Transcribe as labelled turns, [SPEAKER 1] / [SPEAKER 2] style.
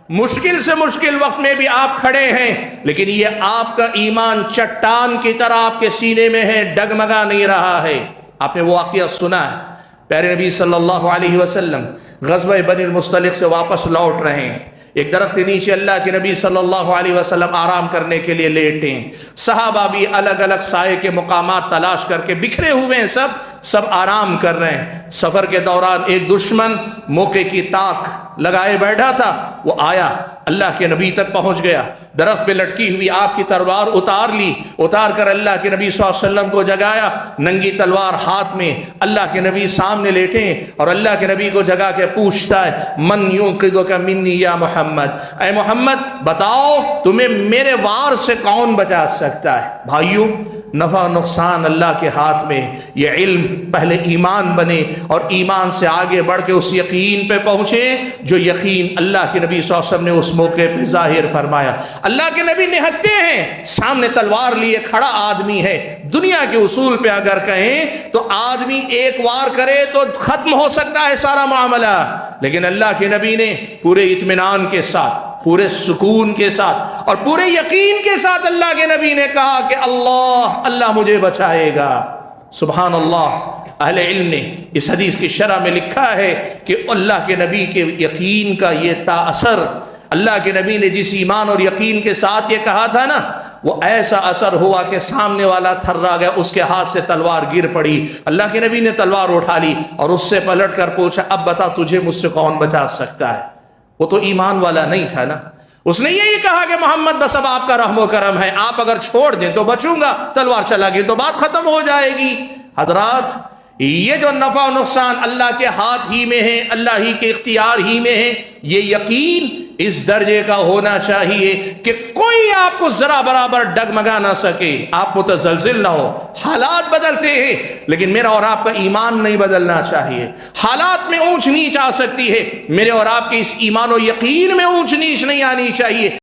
[SPEAKER 1] مشکل سے مشکل وقت میں بھی آپ کھڑے ہیں، لیکن یہ آپ کا ایمان چٹان کی طرح آپ کے سینے میں ہے، ڈگمگا نہیں رہا ہے۔ آپ نے وہ واقعہ سنا ہے، پیارے نبی صلی اللہ علیہ وسلم غزوہ بنی المصطلق سے واپس لوٹ رہے ہیں، ایک درخت کے نیچے اللہ کے نبی صلی اللہ علیہ وسلم آرام کرنے کے لیے لیٹے ہیں، صحابہ بھی الگ الگ سائے کے مقامات تلاش کر کے بکھرے ہوئے ہیں، سب آرام کر رہے ہیں۔ سفر کے دوران ایک دشمن موقع کی طاق لگائے بیٹھا تھا، وہ آیا، اللہ کے نبی تک پہنچ گیا، درخت پہ لٹکی ہوئی آپ کی تلوار اتار لی، اتار کر اللہ کے نبی صلی اللہ علیہ وسلم کو جگایا، ننگی تلوار ہاتھ میں، اللہ کے نبی سامنے لیٹے ہیں اور اللہ کے نبی کو جگا کے پوچھتا ہے، من ينقذك مني یا محمد، اے محمد بتاؤ تمہیں میرے وار سے کون بچا سکتا ہے؟ بھائیوں، نفع و نقصان اللہ کے ہاتھ میں، یہ علم پہلے ایمان بنے اور ایمان سے آگے بڑھ کے اس یقین پہ پہنچے جو یقین اللہ کے نبی صلی اللہ علیہ وسلم نے اس موقع پہ ظاہر فرمایا۔ اللہ کے نبی نہتے ہیں، سامنے تلوار لیے کھڑا آدمی ہے، دنیا کے اصول پہ اگر کہیں تو آدمی ایک وار کرے تو ختم ہو سکتا ہے سارا معاملہ، لیکن اللہ کے نبی نے پورے اطمینان کے ساتھ، پورے سکون کے ساتھ اور پورے یقین کے ساتھ اللہ کے نبی نے کہا کہ اللہ مجھے بچائے گا۔ سبحان اللہ، اہل علم نے اس حدیث کی شرح میں لکھا ہے کہ اللہ کے نبی کے یقین کا یہ تاثر، اللہ کے نبی نے جس ایمان اور یقین کے ساتھ یہ کہا تھا نا، وہ ایسا اثر ہوا کہ سامنے والا تھرا گیا، اس کے ہاتھ سے تلوار گر پڑی، اللہ کے نبی نے تلوار اٹھا لی اور اس سے پلٹ کر پوچھا، اب بتا تجھے مجھ سے کون بچا سکتا ہے؟ وہ تو ایمان والا نہیں تھا نا، اس نے یہی کہا کہ محمد بس اب آپ کا رحم و کرم ہے، آپ اگر چھوڑ دیں تو بچوں گا، تلوار چلا گئی تو بات ختم ہو جائے گی۔ حضرات، یہ جو نفع و نقصان اللہ کے ہاتھ ہی میں ہے، اللہ ہی کے اختیار ہی میں ہے، یہ یقین اس درجے کا ہونا چاہیے کہ کوئی آپ کو ذرا برابر ڈگمگا نہ سکے، آپ متزلزل نہ ہو۔ حالات بدلتے ہیں لیکن میرا اور آپ کا ایمان نہیں بدلنا چاہیے۔ حالات میں اونچ نیچ آ سکتی ہے، میرے اور آپ کے اس ایمان و یقین میں اونچ نیچ نہیں آنی چاہیے۔